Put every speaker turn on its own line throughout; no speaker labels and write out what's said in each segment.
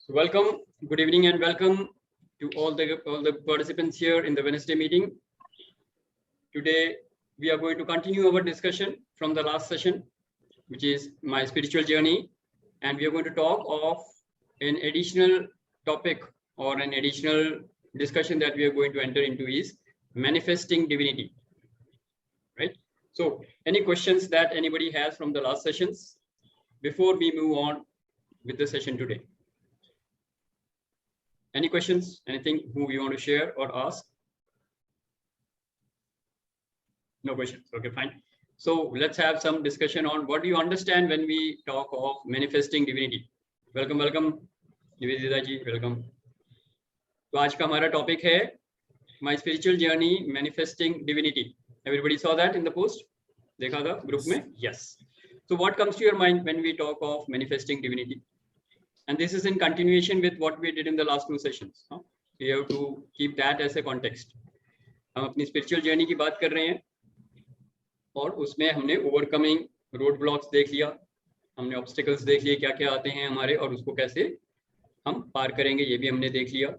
So welcome, good evening, and welcome to all the participants here in the Wednesday meeting. Today we are going to continue our discussion from the last session, which is my spiritual journey, and we are going to talk of an additional topic or an additional discussion that we are going to enter into is manifesting divinity. Right? So, any questions that anybody has from the last sessions before we move on with the session today? Any questions? Anything who you want to share or ask? No questions. Okay, fine. So let's have some discussion on what do you understand when we talk of manifesting divinity. Welcome, welcome, Nivedita ji, welcome. तो आज का हमारा topic है my spiritual journey, manifesting divinity. Everybody saw that in the post? देखा था group में? Yes. So what comes to your mind when we talk of manifesting divinity? And this is in continuation with what we did in the last two sessions. You have to keep that as a context. हम अपनी spiritual journey की बात कर रहे हैं और उसमें हमने overcoming road blocks देख लिया, हमने obstacles देख लिए क्या क्या आते हैं हमारे और उसको कैसे हम पार करेंगे ये भी हमने देख लिया.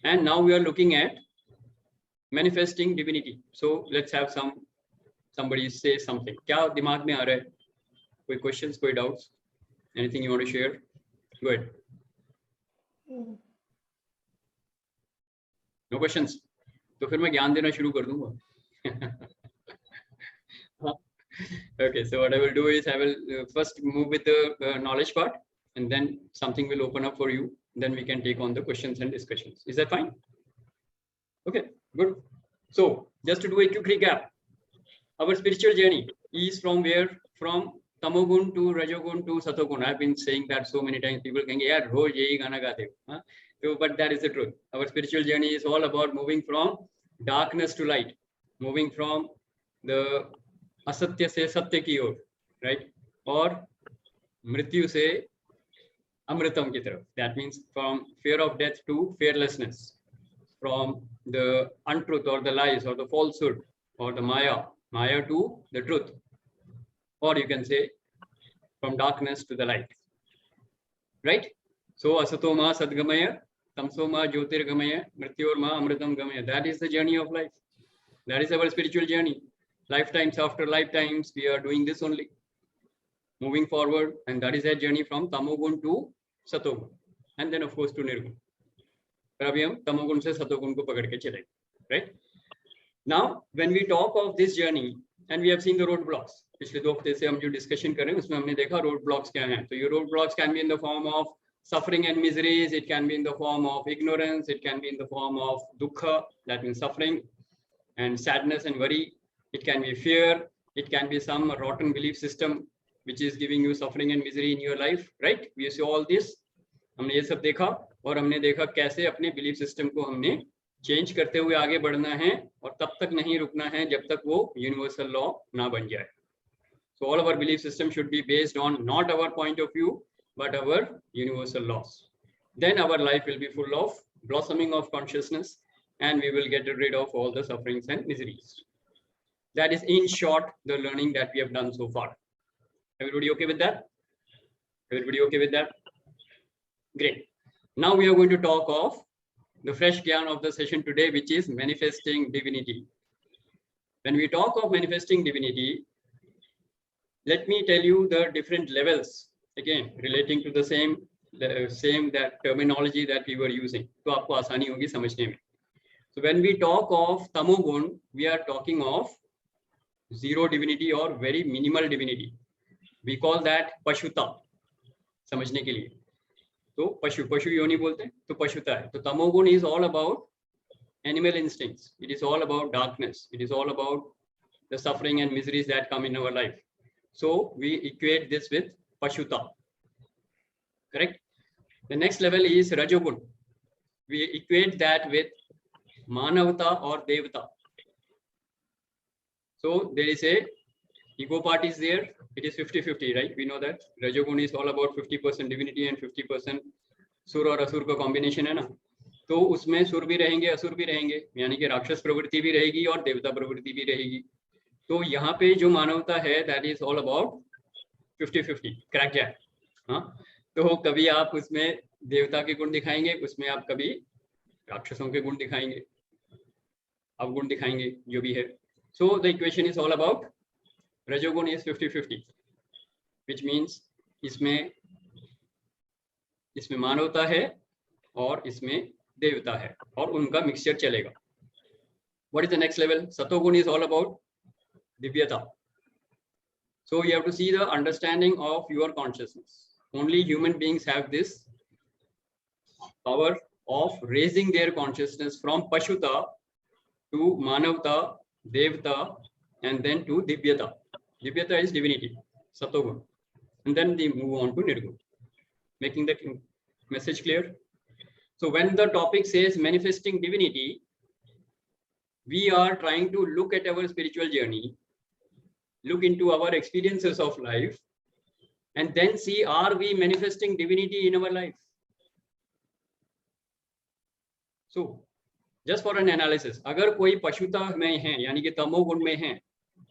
And now we are looking at manifesting divinity. So let's have somebody say something. क्या दिमाग में आ रहा है? कोई questions, कोई doubts? Anything you want to share? Go ahead. No questions. तो फिर मैं ज्ञान देना शुरू कर दूंगा. Okay, so what I will do is I will first move with the knowledge part, and then something will open up for you. Then we can take on the questions and discussions. Is that fine? Okay, good. So just to do a quick recap, our spiritual journey is from where? From तमोगुण to rajogun to satogun. I've been saying that so many times. People कहेंगे यार रोज यही गाना गाते हो, तो but that is the truth. Our spiritual journey is all about moving from darkness to light, moving from the असत्य से सत्य की ओर, right? और मृत्यु से अमृतम की तरफ. That means from fear of death to fearlessness, from the untruth or the lies or the falsehood or the maya to the truth. Or you can say from darkness to the light, right? So asato ma sadgamaya, tamso ma jyotirgamaya, mrityor ma amritam gamaya. That is the journey of life. That is our spiritual journey. Lifetimes after lifetimes, we are doing this only, moving forward, and that is that journey from tamogun to satogun, and then of course to nirgun. पर अभी हम तमोगुण से सतोगुण को पकड़ के चले, right? Now, when we talk of this journey, and we have seen the roadblocks. पिछले 2 हफ्ते से हम जो डिस्कशन कर रहे हैं उसमें हमने देखा रोड ब्लॉक्स क्या हैं. तो ये road blocks can be in the form of suffering and miseries, it can be in the form of ignorance, it can be in the form of dukkha, that means suffering, and sadness and worry, it can be fear, it can be some rotten belief system which is giving you suffering and misery in your life, right? We see all this. हमने ये सब देखा और हमने देखा कैसे अपने belief system को हमने चेंज करते हुए आगे बढ़ना है और तब तक नहीं रुकना है जब तक वो यूनिवर्सल लॉ ना बन जाए. So all of our belief system should be based on not our point of view, but our universal laws. Then our life will be full of blossoming of consciousness, and we will get rid of all the sufferings and miseries. That is, in short, the learning that we have done so far. Everybody okay with that? Everybody okay with that? Great. Now we are going to talk of the fresh gyan of the session today, which is manifesting divinity. When we talk of manifesting divinity, let me tell you the different levels, again relating to the same that terminology that we were using, तो आपको आसानी होगी समझने में. So when we talk of tamogun, we are talking of zero divinity or very minimal divinity. We call that पशुता. समझने के लिए तो पशु योनि बोलते हैं, तो पशुता है. तो तमोगुण is all about animal instincts. It is all about darkness. It is all about the suffering and miseries that come in our life. So we equate this with pashuta, correct? The next level is rajogun. We equate that with manavata or devata. So there is a ego part is there. It is 50-50, right? We know that rajogun is all about 50% divinity and 50% sur और असुर का combination है ना. तो उसमें सुर भी रहेंगे, असुर भी रहेंगे, यानी कि राक्षस प्रवृत्ति भी रहेगी और देवता प्रवृत्ति भी रहेगी. तो यहाँ पे जो मानवता है that is all about 50-50, crack jack. हाँ, तो तो कभी आप उसमें देवता के गुण दिखाएंगे, उसमें आप कभी राक्षसों के गुण दिखाएंगे, अवगुण दिखाएंगे, जो भी है. So the equation is all about रजोगुण इज 50-50, विच मीन्स इसमें मानवता है और इसमें देवता है, और उनका मिक्सचर चलेगा. What is the next level? Satogun is all about divyata. So you have to see the understanding of your consciousness. Only human beings have this power of raising their consciousness from Pashuta to Manavta, Devta, and then to Divyata. Divyata is divinity, Satogun. And then they move on to Nirgun. Making the message clear? So when the topic says manifesting divinity, we are trying to look at our spiritual journey, look into our experiences of life, and then see, are we manifesting divinity in our life? So, just for an analysis, अगर कोई पशुता में है, यानी कि तमोगुण में है,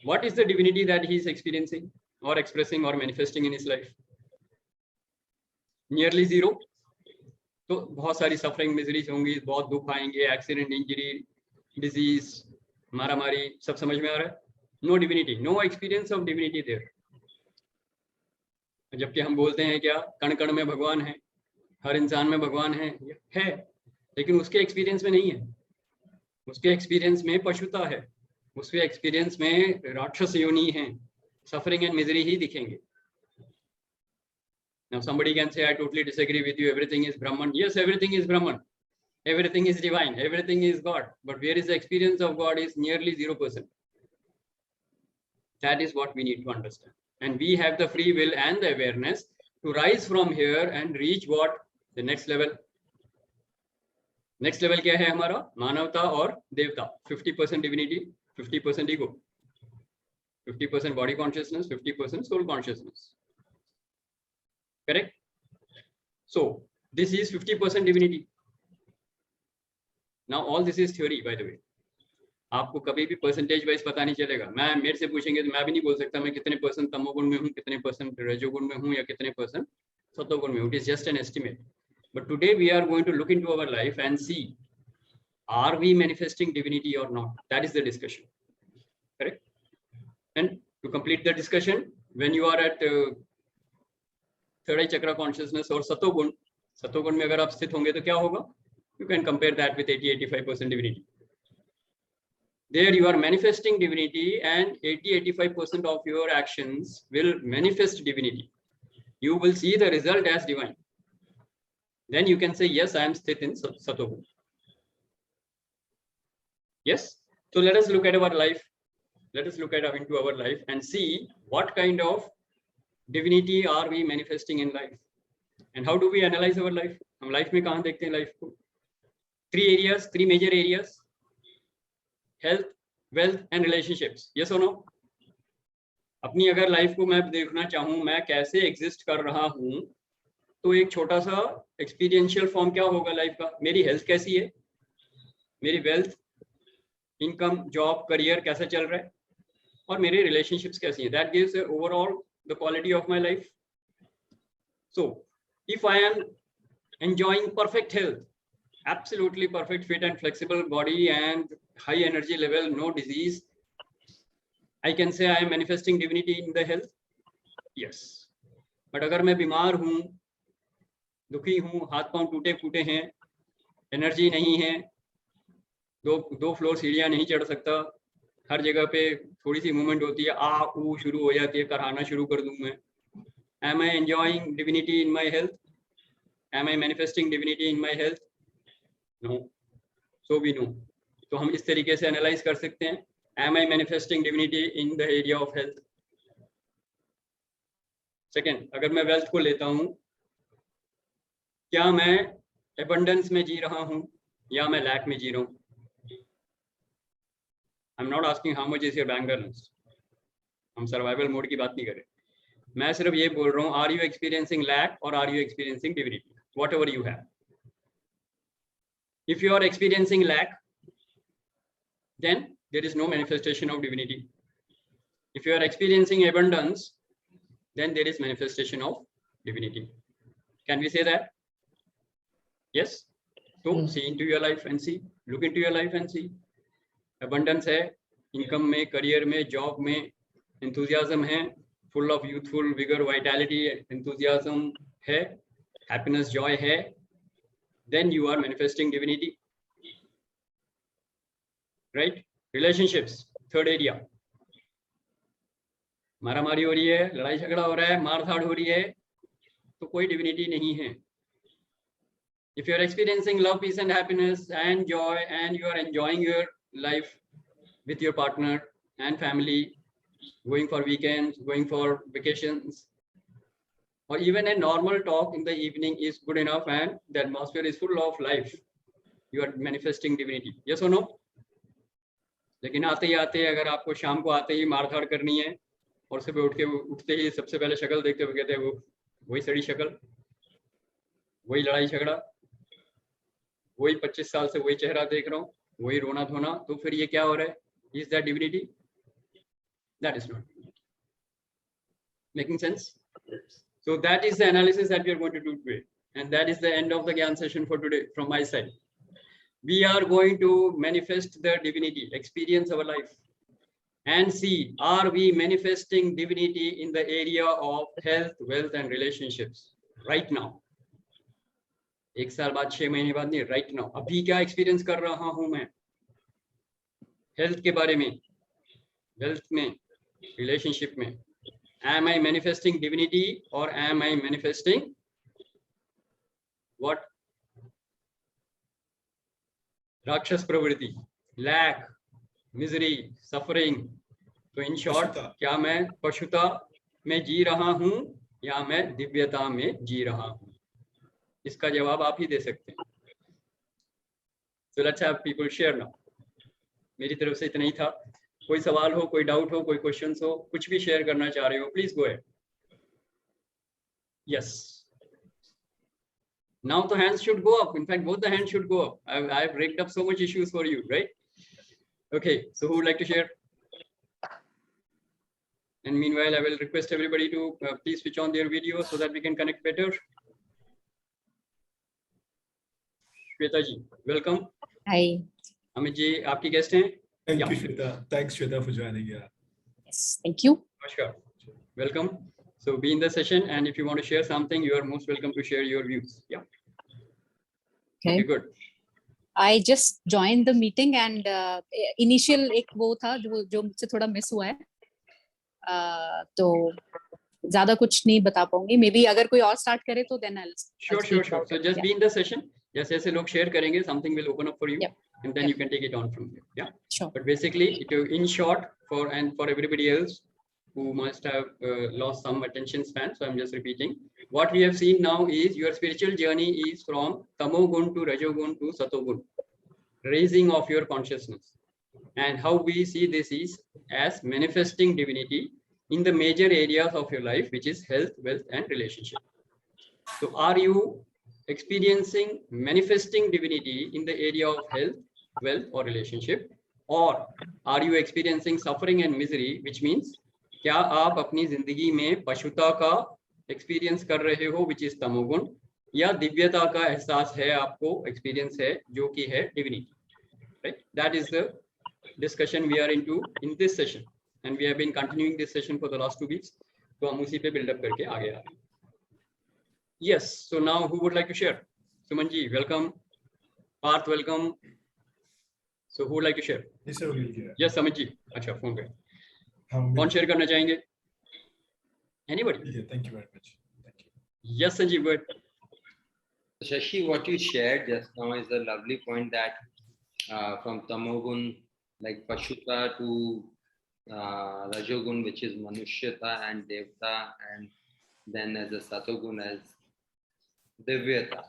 what is the divinity that he is experiencing or expressing or manifesting in his life? Nearly zero. तो बहुत सारी सफरिंग, मिजरीज होंगी, बहुत दुख आएंगे, एक्सीडेंट, इंजरी, डिजीज, मारामारी, सब समझ में आ रहा है? No divinity, no experience of divinity there. जबकि हम बोलते हैं क्या, कण कण में भगवान है, हर इंसान में भगवान है, लेकिन उसके एक्सपीरियंस में नहीं है. उसके एक्सपीरियंस में पशुता है, उसके एक्सपीरियंस में राक्षस योनि है, सफरिंग एंड मिजरी ही दिखेंगे. Now somebody can say, I totally disagree with you, everything is Brahman. Yes, everything is Brahman. Everything is divine, everything is God. But where is the experience of God is nearly 0%. That is what we need to understand. And we have the free will and the awareness to rise from here and reach what? The next level. Next level क्या है हमारा? मानवता और देवता. 50% divinity, 50% ego. 50% body consciousness, 50% soul consciousness. Correct? So this is 50% divinity. Now all this is theory, by the way. आपको कभी भी percentage wise पता नहीं चलेगा. मैं मेरे से पूछेंगे तो मैं भी नहीं बोल सकता मैं कितने % तमोगुण में हूँ, कितने % रजोगुण में हूँ, या कितने % सतोगुण में हूँ. It is just an estimate. But today we are going to look into our life and see, are we manifesting divinity or not? That is the discussion. Correct? And to complete the discussion, when you are at third eye chakra consciousness or सतोगुण में अगर आप स्थित होंगे तो क्या होगा? You can compare that with 80-85% divinity. There you are manifesting divinity, and 80-85% of your actions will manifest divinity. You will see the result as divine. Then you can say, yes, I am sthit in Satogun. Yes. So let us look at our life. Let us look into our life and see what kind of divinity are we manifesting in life. And how do we analyze our life? हम life में कहाँ देखते हैं life को? Three major areas: health, wealth and relationships. Yes or no? अपनी अगर life को मैं देखना चाहूँ, मैं कैसे एग्जिस्ट कर रहा हूँ, तो एक छोटा सा एक्सपीरियंशियल फॉर्म क्या होगा लाइफ का? मेरी हेल्थ कैसी है, मेरी वेल्थ, इनकम, जॉब, करियर कैसा चल रहा है, और मेरे रिलेशनशिप्स कैसी हैं. That gives overall the quality of my life. So if I am enjoying perfect health, absolutely perfect, fit and flexible body and high energy level, no disease, I can say I am manifesting divinity in the health. Yes. But अगर मैं बीमार हूँ, दुखी हूँ, हाथ पांव टूटे फूटे हैं, एनर्जी नहीं है, दो फ्लोर सीढ़ियाँ नहीं चढ़ सकता, हर जगह पे थोड़ी सी मूवमेंट होती है, आ ऊ शुरू हो जाती है, कराना शुरू कर दूँ मैं. Am I enjoying divinity in my health? Am I manifesting divinity in my health? No. So we know. तो हम इस तरीके से एनालाइज कर सकते हैं. Am I manifesting divinity in the area of health? Second, अगर मैं वेल्थ को लेता हूँ, क्या मैं एबंडेंस में जी रहा हूँ या मैं लैक में जी रहा हूँ? I'm not asking how much is your bank balance. हम सर्वाइवल मोड की बात नहीं कर रहे. मैं सिर्फ ये बोल रहा हूँ, are you experiencing lack or are you experiencing divinity? Whatever you have. If you are experiencing lack, then there is no manifestation of divinity. If you are experiencing abundance, then there is manifestation of divinity. Can we say that? Yes. So see into your life and see, look into your life and see. Abundance है, income में, career में, job में, enthusiasm है, full of youthful vigor, vitality, enthusiasm है, happiness, joy है. Then you are manifesting divinity. Right? Relationships, third area. मारामारी हो रही है, लड़ाई झगड़ा हो रहा है, मारधाड़ हो रही है, तो कोई divinity नहीं है. If you are experiencing love, peace and happiness and joy, and you are enjoying your life with your partner and family, going for weekends, going for vacations, or even a normal talk in the evening is good enough and the atmosphere is full of life, you are manifesting divinity. Yes or no? लेकिन आते ही आते अगर आपको शाम को आते ही मारधाड़ करनी है और सुबह उठते ही सबसे पहले शक्ल देखते हुए कहते हैं वो वही सड़ी शक्ल, वही लड़ाई झगड़ा, वही 25 साल से वही चेहरा देख रहा हूँ, वही रोना धोना, तो फिर ये क्या हो रहा है? Is that divinity? That is not. Making sense? So that is the analysis that we are going to do today, and that is the end of the Gyan session for today from my side. We are going to manifest the divinity, experience our life, and see, are we manifesting divinity in the area of health, wealth, and relationships right now? एक साल बाद, 6 महीने बाद नहीं, right now. अभी क्या experience कर रहा हूँ मैं? Health के बारे में, wealth में, relationship में. Am I manifesting divinity or am I manifesting what? Rakshas pravritti, lack, misery, suffering. तो in short, क्या मैं पशुता में जी रहा हूँ या मैं दिव्यता में जी रहा हूँ? इसका जवाब आप ही दे सकते हैं. So let's have people share now. मेरी तरफ से इतना ही था. कोई सवाल हो, कोई डाउट हो, कोई क्वेश्चंस हो, कुछ भी शेयर करना चाह रहे हो, please go ahead. Yes. Now the hands should go up. In fact, both the hands should go up. I've raked up so much issues for you, right? Okay. So who would like to share? And meanwhile, I will request everybody to please switch on their video so that we can connect better. Shweta ji, welcome.
Hi.
Amit ji, आपकी guest हैं.
Thank you, Shweta. Thanks, Shweta, for joining. Yeah.
Yes, thank you.
Namaskar. Welcome. So be in the session, and if you want to share something, you are most welcome to share your views. Yeah.
Okay,
good.
I just joined the meeting and initial एक वो था जो मुझसे थोड़ा miss हुआ है. तो ज़्यादा कुछ नहीं बता पाऊंगी. Maybe अगर कोई और start करे तो then I'll.
Sure. So just be in the session. जैसे ऐसे लोग share करेंगे, something will open up for you, and then you can take it on from there. Yeah.
Sure.
But basically, in short, for everybody else who must have lost some attention span, so I'm just repeating. What we have seen now is your spiritual journey is from tamogun to rajogun to satogun, raising of your consciousness. And how we see this is as manifesting divinity in the major areas of your life, which is health, wealth, and relationship. So are you experiencing manifesting divinity in the area of health, wealth, or relationship? Or are you experiencing suffering and misery, which means क्या आप अपनी जिंदगी में पशुता का experience कर रहे हो, which is तमोगुण, या दिव्यता का एहसास है आपको, एक्सपीरियंस है जो कि है divinity, right? That is the discussion we are into in this session, and we have been continuing this session for the last 2 weeks. तो हम उसी पे बिल्डअप करके आगे आ रहे हैं. Yes, so now who would like to share? Suman ji, welcome. Parth, welcome. So who would like to share? Yes, Amit ji. अच्छा, phone पे. कौन शेयर करना चाहेंगे? Anybody?
Yeah, thank you very much. Thank you.
Yes, Sanjeev, go ahead.
Shashi, what you shared just now is a lovely point that from Tamogun, like Pashuta, to Rajogun, which is Manushyata and Devta, and then as a Satogun as Divyata.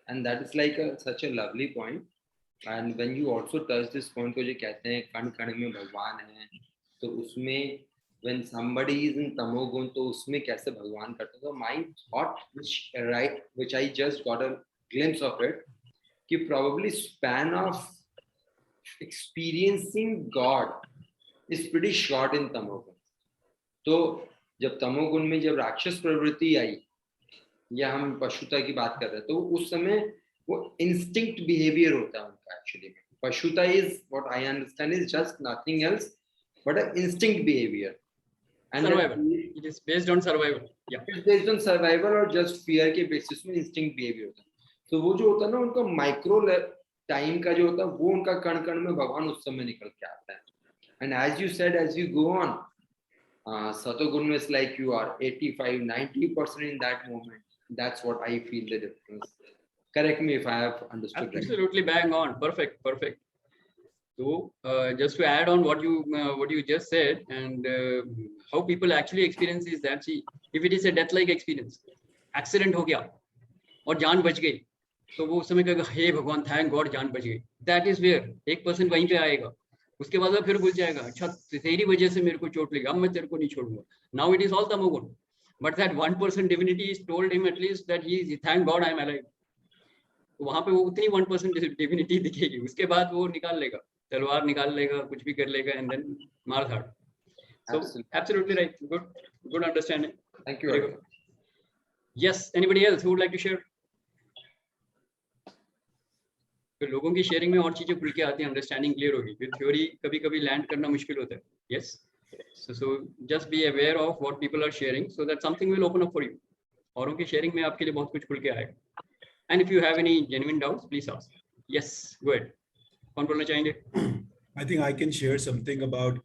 And that is like such a lovely point. And when you also touch this point, जो कहते हैं कण कण में भगवान है, तो उसमें when somebody is in tamogun, तो उसमें कैसे भगवान करते हैं? So my thought, which I just got a glimpse of it, कि probably span of experiencing God is pretty short in tamogun. तो जब तमोगुण में जब राक्षस प्रवृत्ति आई, या हम पशुता की बात कर रहे हैं, तो उस समय वो इंस्टिंक्ट बिहेवियर होता है उनका एक्चुअली में. पशुता is what I understand is just nothing else but a instinct behaviour. And
Survival. It is based on survival. Yeah.
It's based on survival और just fear के basis में instinct behavior होता है. तो वो जो होता है ना उनका माइक्रो टाइम का जो होता है वो उनका कण कण में भगवान उस समय निकल के आता है. And as you said, as you go on, Satogun is like you are 85-90% in that moment. That's what I feel the difference. Correct me if I have understood right.
Absolutely bang on. Perfect. Perfect. So just to add on what you just said, and how people actually experience is that, see, if it is a death-like experience, accident हो गया और जान बच गई, तो वो उस समय कहेगा हे भगवान, थैंक गॉड जान बच गई. दैट इज वेयर 1% वहीं पे आएगा. उसके बाद वो फिर भूल जाएगा, अच्छा तेरी वजह से मेरे को चोट लगी, अब मैं तेरे को नहीं छोड़ूंगा. नाउ इट इज ऑल तमोगुण, but that 1% divinity is told him at least that he is thank God I am alive. तो वहां पे वो उतनी 1% divinity दिखेगी. उसके बाद वो निकाल लेगा, तलवार निकाल लेगा, कुछ भी कर लेगा, and then मार धाड़. So absolutely right. Good understanding.
Thank you very much.
Yes, anybody else who would like to share? तो लोगों की शेयरिंग में और चीजें खुल के आती हैं, अंडरस्टैंडिंग क्लियर होगी. फिर थ्योरी कभी कभी लैंड करना मुश्किल होता है. Yes, so just be aware of what people are sharing so that something will open up for you. औरों की शेयरिंग में आपके लिए बहुत कुछ खुल के आएगा. And if you have any genuine doubts please ask. Yes, go ahead. कौन बोलना चाहेंगे?
I think I can share something about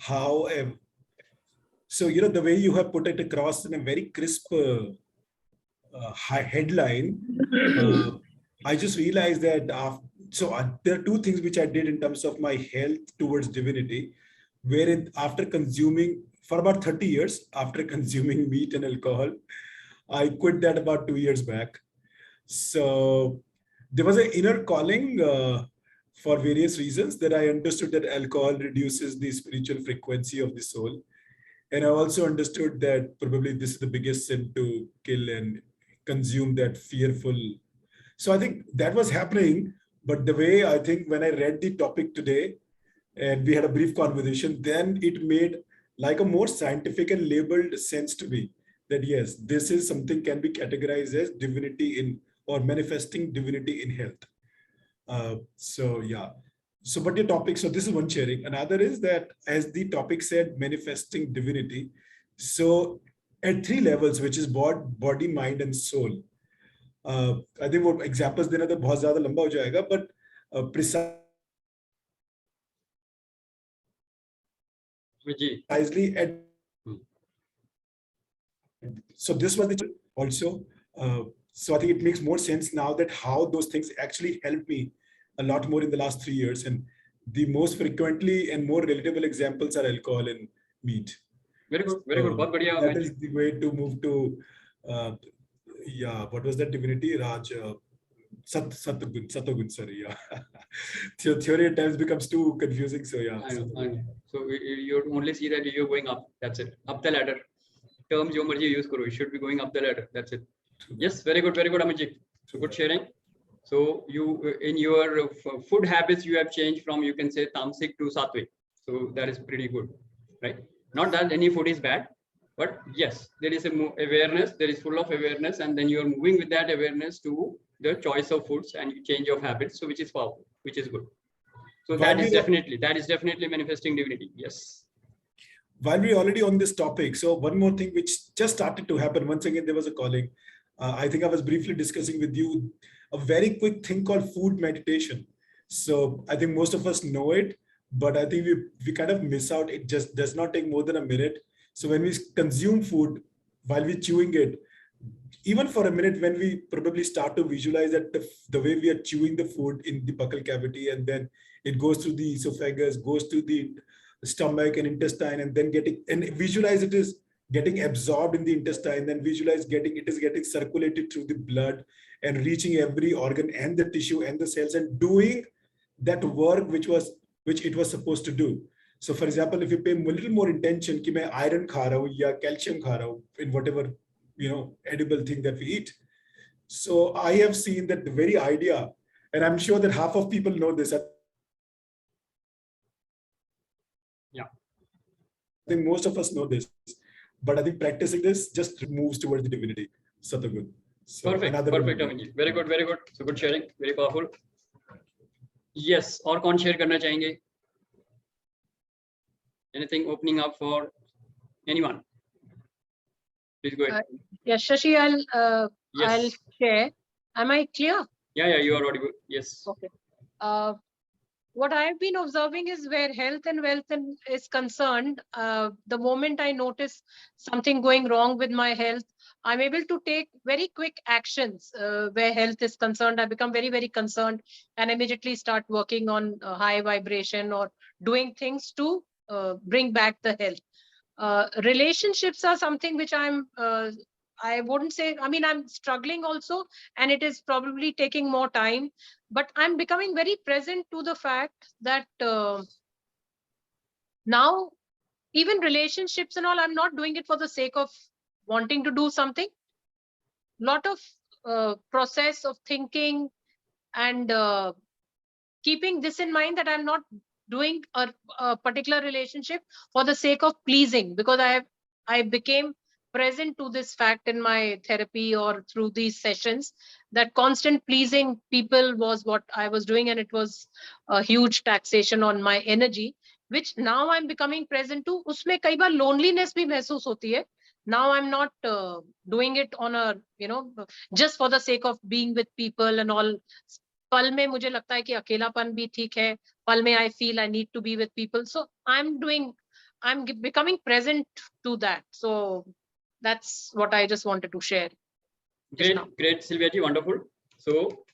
how, so the way you have put it across in a very crisp high headline, I just realized that there are two things which I did in terms of my health towards divinity, wherein after consuming for about 30 years, after consuming meat and alcohol, I quit that about 2 years back. So there was an inner calling for various reasons that I understood that alcohol reduces the spiritual frequency of the soul. And I also understood that probably this is the biggest sin to kill and consume that fearful. So I think that was happening. But the way I think when I read the topic today and we had a brief conversation, then it made like a more scientific and labeled sense to me that yes, this is something can be categorized as divinity in or manifesting divinity in health. So yeah. So but your topic, so this is one sharing. Another is that as the topic said, manifesting divinity. So at 3 levels, which is body, mind, and soul. I think what examples देना तो बहुत ज़्यादा लंबा हो जाएगा, but precisely at so this was the also. So I think it makes more sense now that how those things actually helped me a lot more in the last 3 years, and the most frequently and more relatable examples are alcohol and meat.
Very good, very good. बहुत बढ़िया.
That is the way to move to yeah, what was that divinity? Raj Satogun, sorry, yeah. Theory at times becomes too confusing, so yeah.
I know. So you only see that you're going up, that's it. Up the ladder. Term जो मर्जी use करो, you should be going up the ladder, that's it. Yes, very good, Amit. So good sharing. So you in your food habits you have changed from, you can say, tamasic to sattvic. So that is pretty good, right? Not that any food is bad, but yes, there is a awareness, there is full of awareness, and then you are moving with that awareness to the choice of foods and change of habits, so which is powerful, which is good. So that is definitely manifesting divinity. Yes.
While we're already on this topic, so one more thing which just started to happen, once again there was a calling. I think I was briefly discussing with you a very quick thing called food meditation. So I think most of us know it, but I think we kind of miss out. It just does not take more than a minute. So when we consume food, while we're chewing it, even for a minute, when we probably start to visualize that the way we are chewing the food in the buccal cavity, and then it goes through the esophagus, goes to the stomach and intestine, and then visualize it is getting absorbed in the intestine, then visualize it is getting circulated through the blood and reaching every organ and the tissue and the cells and doing that work which it was supposed to do. So for example, if you pay a little more attention कि मैं iron खा रहा हूँ या calcium खा रहा हूँ in whatever edible thing that we eat. So I have seen that the very idea, and I'm sure that half of people know this.
Yeah.
I think most of us know this, but I think practicing this just moves towards the divinity. Satagun. So
Perfect, perfect, Amin. Very good, very good. So good sharing, very powerful. Yes, और कौन share करना चाहेंगे? Anything opening up for anyone? Please go ahead.
Yeah, Shashi, I'll
Yes.
share. Am I clear?
Yeah, you are audible. Yes.
Okay. What I've been observing is where health and wealth is concerned, the moment I notice something going wrong with my health, I'm able to take very quick actions. Where health is concerned, I become very, very concerned and immediately start working on high vibration or doing things to bring back the health. Relationships are something which I wouldn't say, I mean, I'm struggling also, and it is probably taking more time, but I'm becoming very present to the fact that now even relationships and all, I'm not doing it for the sake of wanting to do something. Lot of process of thinking and keeping this in mind that I'm not doing a particular relationship for the sake of pleasing, because I became present to this fact in my therapy or through these sessions that constant pleasing people was what I was doing, and it was a huge taxation on my energy, which now I'm becoming present to. Usme kai baar loneliness bhi महसूस होती है. Now I'm not doing it on a, just for the sake of being with people and all. पल में मुझे लगता है कि अकेलापन भी ठीक है. पल में I feel I need to be with people. So I'm becoming present to that. So that's what I just wanted to share.
Great, Sylvia ji, wonderful. So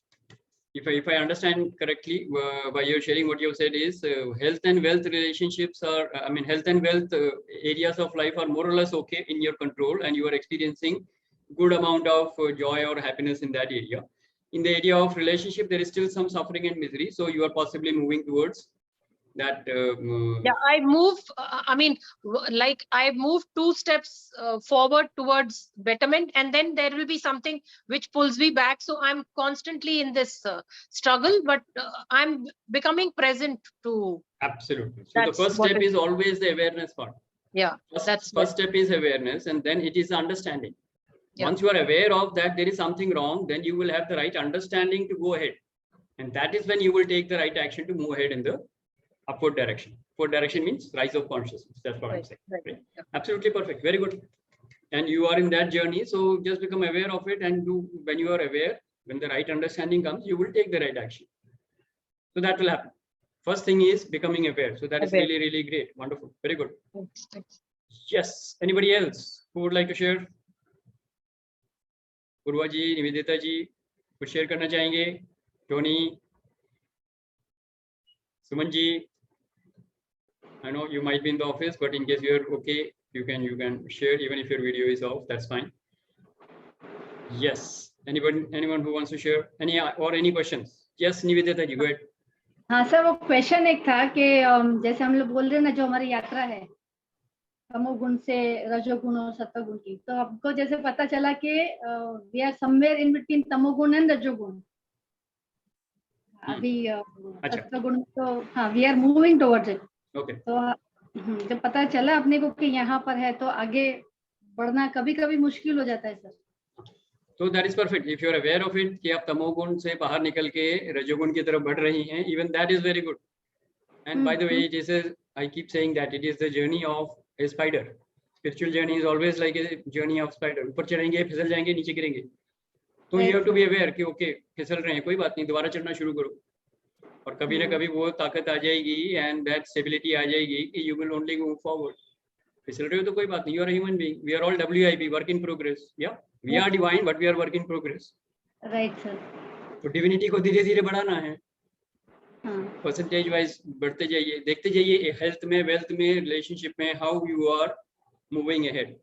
if I understand correctly, by your sharing, what you have said is health and wealth relationships are, health and wealth areas of life are more or less okay in your control, and you are experiencing good amount of joy or happiness in that area. In the area of relationship, there is still some suffering and misery. So you are possibly moving towards that.
Yeah, I move. I moved 2 steps forward towards betterment, and then there will be something which pulls me back. So I'm constantly in this struggle, but I'm becoming present to.
Absolutely. So the first step is always the awareness part.
Yeah,
first step is awareness, and then it is understanding. Yeah. Once you are aware of that there is something wrong, then you will have the right understanding to go ahead, and that is when you will take the right action to move ahead in the upward direction. Upward direction means rise of consciousness. That's what I'm saying. Right. Yeah. Absolutely perfect. Very good. And you are in that journey, so just become aware of it, and do, when you are aware, when the right understanding comes, you will take the right action. So that will happen. First thing is becoming aware. So that is really, really great. Wonderful. Very good.
Thanks.
Yes. Anybody else who would like to share? पूर्वा जी, निवेदिता जी, कुछ share करना चाहेंगे? Tony, Suman ji, I know you might be in the office, but in case you're okay, you can share even if your video is off. That's fine. Yes. Anyone who wants to share any questions? Yes, Nivedita ji, go ahead.
हाँ sir, वो question एक था कि जैसे हम लोग बोल रहे हैं ना, जो हमारी यात्रा है तमोगुण से रजोगुण और सत्वगुण की, तो आपको जैसे पता चला कि we are somewhere in between tamoguna and rajoguna अभी सत्वगुण, तो हाँ we are moving towards it. Okay. तो जब पता चला अपने को कि यहाँ पर है, तो आगे बढ़ना कभी कभी मुश्किल हो जाता है सर.
तो that is perfect if you are aware of it कि आप तमोगुण से बाहर निकल के रजोगुण की तरफ बढ़ रही हैं. Even that is very good. And by the way, it is, I keep saying that it is the journey of a spider. Spiritual journey is always like a journey of spider. ऊपर चढ़ेंगे, फिसल जाएंगे, नीचे गिरेंगे. तो you have to be aware कि okay फिसल रहे हैं, कोई बात नहीं, दोबारा चढ़ना शुरू करो. और कभी ना कभी वो ताकत आ जाएगी and that stability आ जाएगी कि you will only go forward. फिसल रहे हो तो कोई बात नहीं. You are a human being. We are all WIP, work in progress. Yeah, we are divine, but we are work in progress.
Right sir.
तो divinity को धीरे-धीरे बढ़ाना है. परसेंटेज वाइज बढ़ते जाइए, देखते जाइए हेल्थ में, वेल्थ में, रिलेशनशिप में, how you are moving ahead,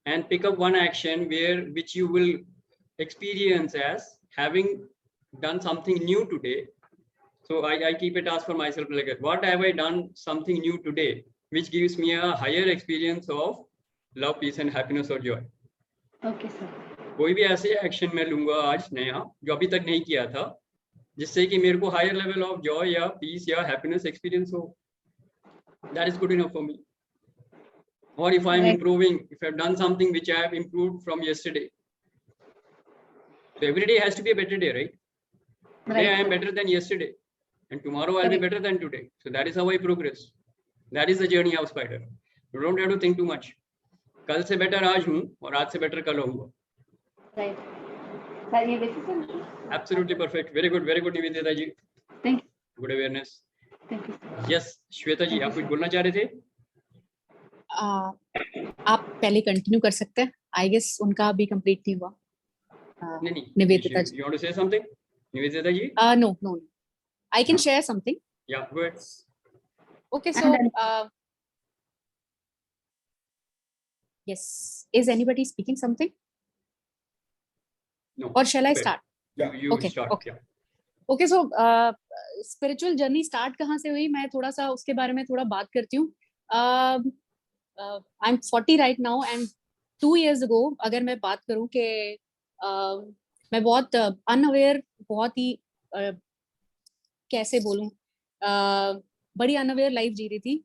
and pick up one action where which you will experience as having done something new today. So I keep it ask for myself like what have I done something new today which gives me a higher experience of love, peace and happiness और joy.
Okay sir.
कोई भी ऐसे action मैं लूंगा आज नया जो अभी तक नहीं किया था, जिससे कि मेरे को हायर लेवल ऑफ जॉय या पीस या हैप्पीनेस एक्सपीरियंस हो. That is good enough for me. और if I am improving, if I have done something which I have improved from yesterday, So every day has to be a better day, right? Today I am
Right.
better than yesterday, and tomorrow I'll be better than today. So that is how I progress. That is the journey of spider. You don't have to think too much. कल से better आज हूँ और आज से better कल होऊंगा.
Right. Sir, ये basis है?
Absolutely perfect. Very good, Nivedita ji.
Thank you.
Good awareness.
Thank you.
Yes, Shweta जी, आप कुछ बोलना चाह रहे थे?
आप पहले कंटिन्यू कर सकते हैं. आई गेस उनका अभी कंप्लीट नहीं हुआ.
नहीं.
निवेदिता जी.
You want to say something? Nivedita ji?
No. I can share something.
Yeah, go ahead.
Okay, so yes, is anybody speaking something?
No.
Or shall I
Okay.
start?
Yeah, you
Okay,
start.
okay.
Yeah.
Okay, so spiritual journey start कहाँ से हुई? मैं थोड़ा सा उसके बारे में थोड़ा बात करती हूँ. I'm 40 right now, and 2 years ago अगर मैं बात करूँ कि मैं बहुत unaware, बहुत ही कैसे बोलूं, बड़ी अनअवेयर लाइफ जी रही थी.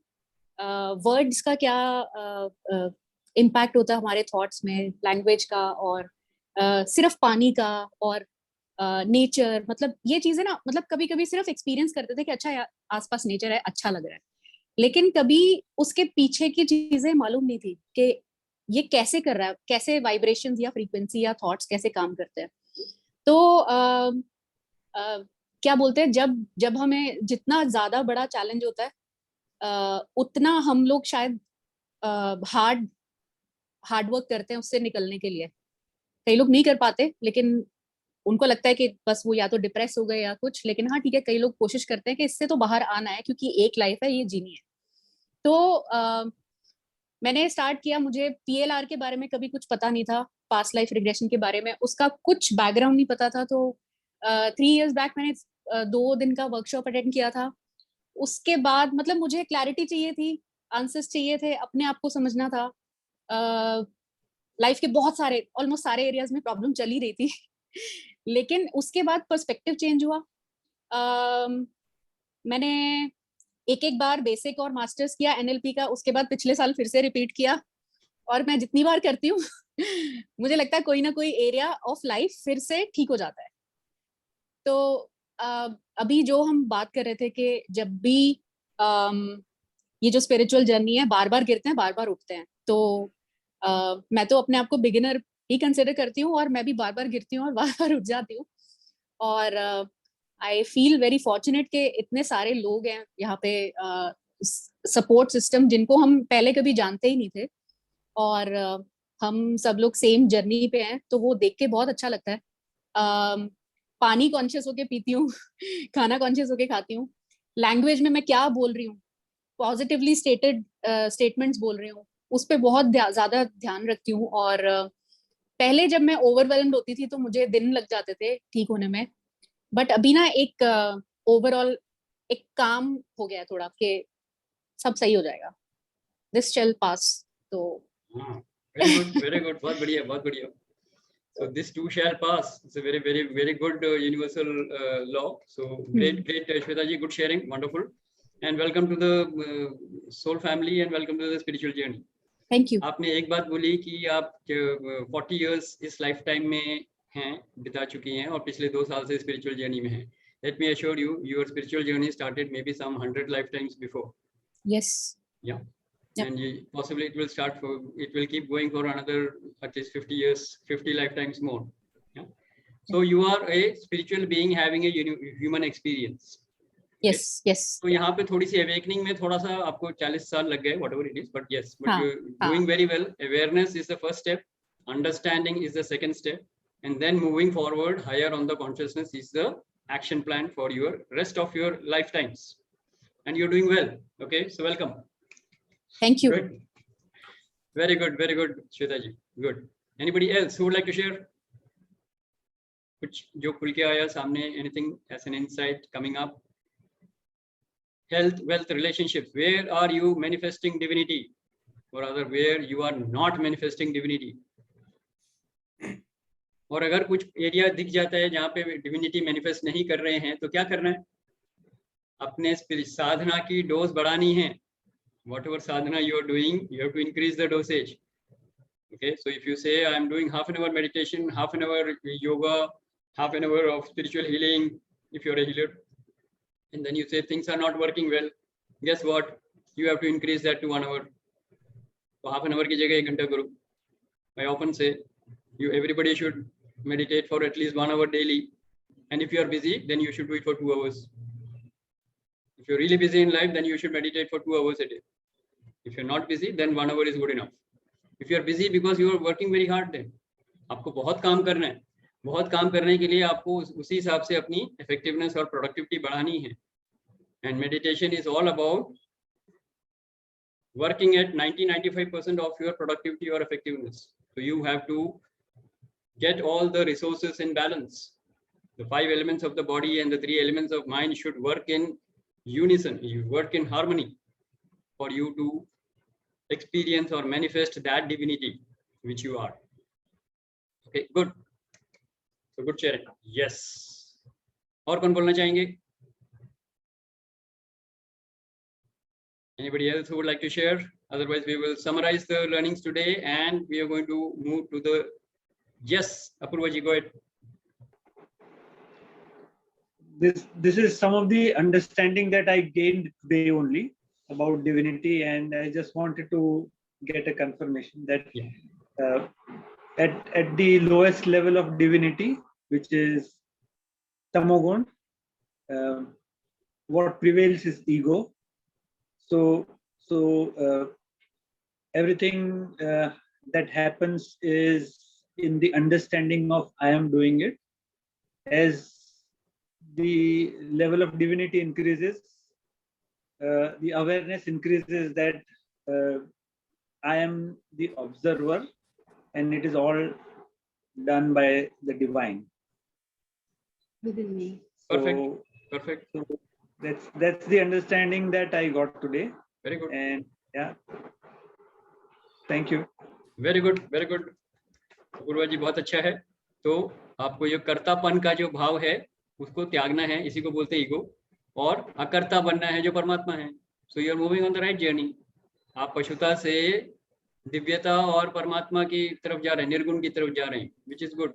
वर्ड्स का क्या इम्पैक्ट होता है हमारे थॉट्स में, लैंग्वेज का, और सिर्फ पानी का, और नेचर, मतलब ये चीजें ना, मतलब कभी कभी सिर्फ एक्सपीरियंस करते थे कि अच्छा आसपास नेचर है, अच्छा लग रहा है, लेकिन कभी उसके पीछे की चीजें मालूम नहीं थी कि ये कैसे कर रहा है, कैसे वाइब्रेशंस या फ्रीक्वेंसी या थॉट्स कैसे काम करते हैं. तो क्या बोलते हैं, जब हमें जितना ज्यादा बड़ा चैलेंज होता है उतना हम लोग शायद हार्ड वर्क करते हैं उससे निकलने के लिए. कई लोग नहीं कर पाते, लेकिन उनको लगता है कि बस वो या तो डिप्रेस हो गए या कुछ. लेकिन हाँ ठीक है, कई लोग कोशिश करते हैं कि इससे तो बाहर आना है, क्योंकि एक लाइफ है, ये जीनी है. तो मैंने स्टार्ट किया. मुझे PLR के बारे में कभी कुछ पता नहीं था, पास्ट लाइफ रिग्रेशन के बारे में उसका कुछ बैकग्राउंड नहीं पता था. तो 3 years बैक मैंने 2 दिन का वर्कशॉप अटेंड किया था. उसके बाद मतलब मुझे क्लैरिटी चाहिए थी, आंसर्स चाहिए थे, अपने आप को समझना था. लाइफ के बहुत सारे, ऑलमोस्ट सारे एरियाज में प्रॉब्लम चल ही रही थी. लेकिन उसके बाद पर्सपेक्टिव चेंज हुआ. मैंने एक बार बेसिक और मास्टर्स किया NLP का, उसके बाद पिछले साल फिर से रिपीट किया. और मैं जितनी बार करती हूँ मुझे लगता है कोई ना कोई एरिया ऑफ लाइफ फिर से ठीक हो जाता है. तो अभी जो हम बात कर रहे थे कि जब भी ये जो स्पिरिचुअल जर्नी है, बार बार गिरते हैं, बार बार उठते हैं. तो मैं तो अपने आप को बिगिनर ही कंसिडर करती हूँ, और मैं भी बार बार गिरती हूँ और बार बार उठ जाती हूँ. और आई फील वेरी फॉर्चुनेट कि इतने सारे लोग हैं यहाँ पे, सपोर्ट सिस्टम, जिनको हम पहले कभी जानते ही नहीं थे, और हम सब लोग सेम जर्नी पे हैं. तो वो देख के बहुत अच्छा लगता है. पानी कॉन्शियस होके पीती हूँ, खाना कॉन्शियस होके खाती हूँ. लैंग्वेज में मैं क्या बोल रही हूँ, पॉजिटिवली स्टेटेड स्टेटमेंट्स बोल रही हूँ, उस पर बहुत ज्यादा ध्यान रखती हूँ. और पहले जब मैं ओवरवेल्म्ड होती थी तो मुझे दिन लग जाते थे ठीक होने में, बट अभी ना एक ओवरऑल एक काम हो गया थोड़ा, कि सब सही हो जाएगा, दिस शैल पास. तो
very good, बहुत बढ़िया. So this too shall pass. It's a very good universal law. So great, Shweta ji, good sharing, wonderful, and welcome to the soul family, and welcome to the spiritual journey.
Thank you.
आपने एक बात बोली कि आप 40 years इस life time में हैं, बिता चुकी हैं, और पिछले 2 साल से स्पिरिचुअल जर्नी में हैं. Let me assure you, your spiritual journey started maybe some 100 lifetimes before.
Yes.
Yeah.
Yep.
And possibly it will keep going for another at least 50 years, 50 lifetimes more. Yeah. So you are a spiritual being having a human experience.
Yes, yes.
तो यहाँ पे थोड़ी सी awakening में थोड़ा सा आपको 40 साल लग गए, whatever it is, but yes, but you're doing very well. Awareness is the first step, understanding is the second step, and then moving forward higher on the consciousness is the action plan for your rest of your lifetimes. And you're doing well. Okay, so welcome.
Thank you.
Good. Very good, Shweta ji. Good. Anybody else who would like to share? कुछ जो खुल के आया सामने, anything as an insight coming up? Health, wealth, relationships. Where are you manifesting divinity? Or rather, where you are not manifesting divinity? और अगर कुछ area दिख जाता है जहाँ पे डिविनिटी मैनिफेस्ट नहीं कर रहे हैं, तो क्या करना है? अपने साधना की डोज बढ़ानी है. Whatever sadhana you are doing, you have to increase the dosage. Okay, so if you say I am doing half an hour meditation, half an hour yoga, half an hour of spiritual healing if you're a healer, and then you say things are not working well, guess what? You have to increase that to 1 hour. So half an hour ki jagah 1 ghanta karo. I often say everybody should meditate for at least 1 hour daily, and if you are busy, then you should do it for 2 hours. If you're really busy in life, then you should meditate for 2 hours a day. If you're not busy, then 1 hour is good enough. If you are busy because you are working very hard, then आपको बहुत काम करना है. बहुत काम करने के लिए आपको उसी हिसाब से अपनी effectiveness और productivity बढ़ानी है. And meditation is all about working at 90-95% of your productivity or effectiveness. So you have to get all the resources in balance. The 5 elements of the body and the 3 elements of mind should work in unison. You work in harmony for you to experience or manifest that divinity which you are. Okay, good. So good sharing. Yes. और कौन बोलना चाहेंगे? Anybody else who would like to share? Otherwise, we will summarize the learnings today and we are going to move to the. Yes, Apurva ji, go ahead.
This is some of the understanding that I gained today only about divinity, and I just wanted to get a confirmation that at the lowest level of divinity, which is tamogun, what prevails is ego. So everything that happens is in the understanding of I am doing it. As the level of divinity increases, the awareness increases that I am the observer and it is all done by the divine.
Within me.
Perfect. Perfect.
So that's the understanding that I got today.
Very good.
And yeah, thank you.
Very good. Very good. पूर्वा जी बहुत अच्छा है. तो आपको ये कर्तापन का जो भाव है उसको त्यागना है, इसी को बोलते हैं ईगो, और अकर्ता बनना है जो परमात्मा है. So you are moving on the right journey. आप पशुता से दिव्यता और परमात्मा की तरफ जा रहे हैं, निर्गुण की तरफ जा रहे हैं, which is good.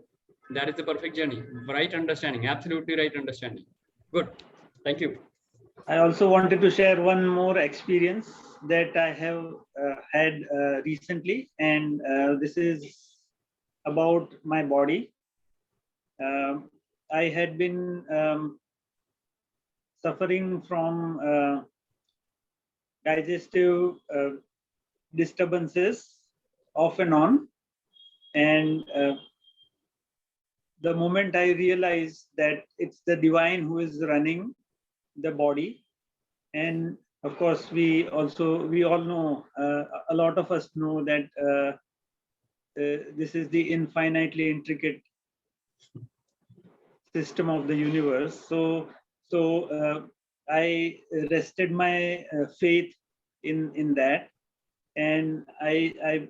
That is the perfect journey. Right understanding. Absolutely right understanding. Good. Thank you.
I also wanted to share one more experience that I have had recently, and this is about my body. I had been suffering from digestive disturbances off and on, and the moment I realized that it's the divine who is running the body, and of course we all know, a lot of us know that this is the infinitely intricate system of the universe. So I rested my faith in that, and I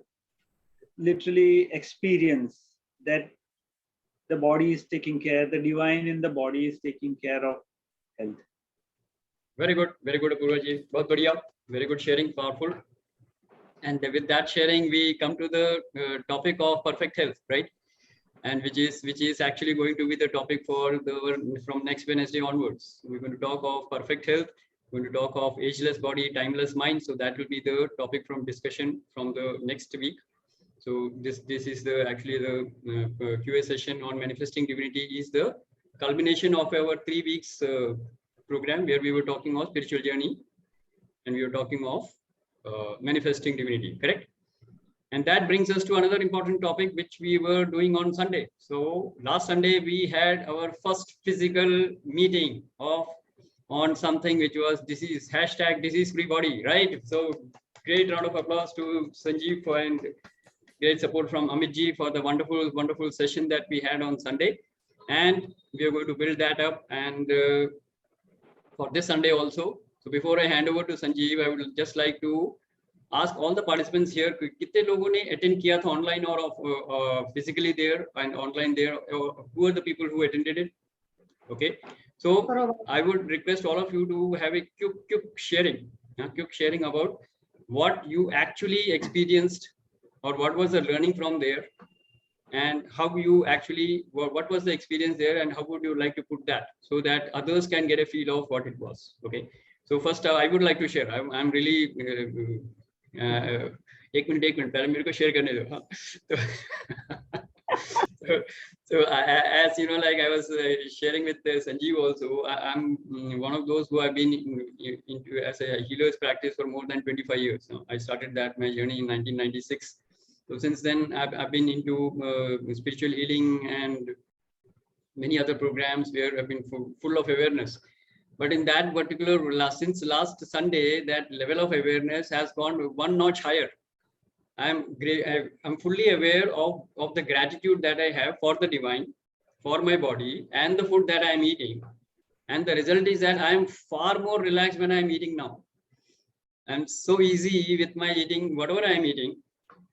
literally experienced that the body is taking care, the divine in the body is taking care of health.
Very good, Apurva ji. बहुत बढ़िया. Very good sharing, powerful. And with that sharing, we come to the topic of perfect health, right? And which is actually going to be the topic for from next Wednesday onwards. We're going to talk of perfect health. We're going to talk of ageless body, timeless mind. So that will be the topic from discussion from the next week. So this is actually the QA session on manifesting divinity is the culmination of our 3 weeks program where we were talking of spiritual journey and we were talking of manifesting divinity, correct? And that brings us to another important topic which we were doing on Sunday. So last Sunday we had our first physical meeting on something which was disease, #disease-free body, right? So great round of applause to Sanjeev and great support from Amit ji for the wonderful session that we had on Sunday. And we are going to build that up and for this Sunday also. So before I hand over to Sanjeev, I would just like to ask all the participants here, कितने लोगों ने attend किया था online or physically there and online there? Who are the people who attended it? Okay, so I would request all of you to have a quick sharing about what you actually experienced or what was the learning from there, and how you actually, what was the experience there, and how would you like to put that so that others can get a feel of what it was. Okay, so first I would like to share. I'm really एक minute पहले मेरे को share करने दो. हाँ. So as you know, like I was sharing with Sanjeev also, I'm one of those who have been into as a healer's practice for more than 25 years now. I started that my journey in 1996. So since then, I've been into spiritual healing and many other programs where I've been full of awareness. But in that particular, since last Sunday, that level of awareness has gone one notch higher. I'm fully aware of the gratitude that I have for the divine, for my body, and the food that I'm eating. And the result is that I'm far more relaxed when I'm eating now. I'm so easy with my eating, whatever I'm eating.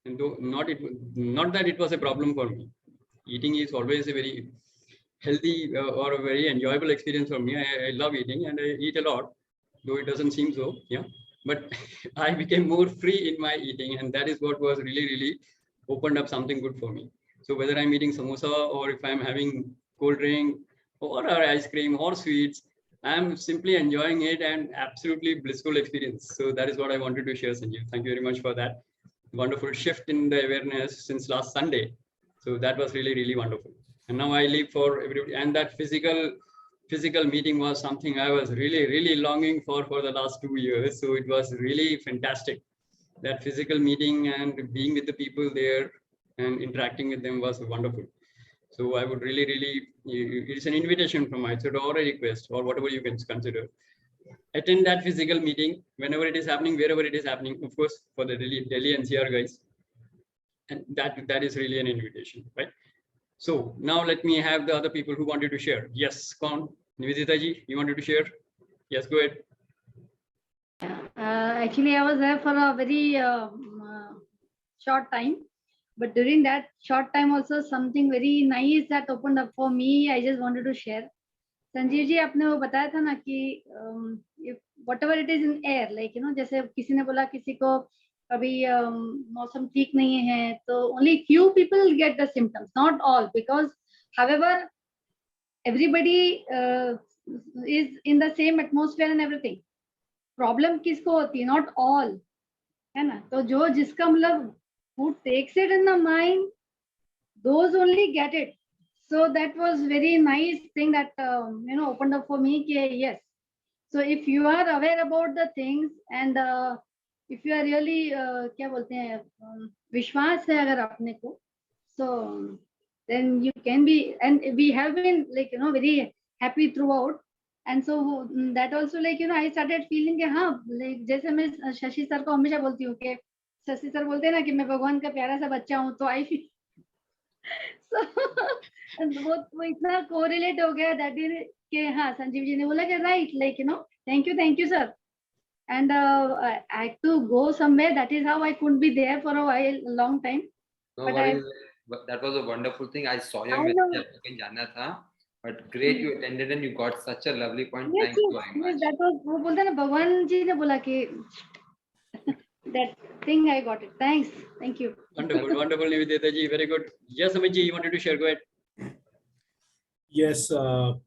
And though not that it was a problem for me. Eating is always a very healthy or a very enjoyable experience for me. I love eating and I eat a lot, though it doesn't seem so. Yeah. But I became more free in my eating, and that is what was really opened up something good for me. So whether I'm eating samosa or if I'm having cold drink or ice cream or sweets, I'm simply enjoying it and absolutely blissful experience. So that is what I wanted to share, Sanjeev. Thank you very much for that wonderful shift in the awareness since last Sunday. So that was really wonderful. And now I live for everybody, and that physical meeting was something I was really longing for the last 2 years. So it was really fantastic. That physical meeting and being with the people there and interacting with them was wonderful. So I would really, it's an invitation from my side or a request or whatever you can consider. Attend that physical meeting whenever it is happening, wherever it is happening, of course, for the Delhi NCR guys. And that is really an invitation, right? So now let me have the other people who wanted to share. Yes, Kon, Nivedita ji, you wanted to share? Yes, go ahead.
Actually, I was there for a very short time, but during that short time also something very nice that opened up for me. I just wanted to share. Sanjeev ji आपने वो बताया था ना कि whatever it is in air, like जैसे किसी ने बोला किसी को अभी मौसम ठीक नहीं है, तो only few people get the symptoms, not all, because however everybody is in the same atmosphere and everything. Problem किसको होती है? Not all, है ना? तो जो जिसका मतलब who takes it in the mind, those only get it. So that was very nice thing that opened up for me. Yes. So if you are aware about the things and if you are really क्या बोलते हैं विश्वास है अगर अपने को, so then you can be, and we have been very happy throughout. And so that also I started feeling कि हाँ, जैसे मैं शशि सर को हमेशा बोलती हूँ कि शशि सर बोलते हैं ना कि मैं भगवान का प्यारा सा बच्चा हूँ, तो I feel वो इतना कोरिलेट हो गया that is कि हाँ, संजीव जी ने बोला कि right, thank you sir, and I had to go somewhere. That is how I couldn't be there for a long time.
No,
but
that was a wonderful thing. I saw your message, कहीं जाना था, but great you attended and you got such a lovely point.
Yes,
Thank you very much.
That was वो बोलते हैं ना भगवान जी ने बोला कि that thing I got it. Thank you.
Wonderful, Nivedita ji, very good. Yes, Amit ji, you wanted to share, go ahead.
Yes. So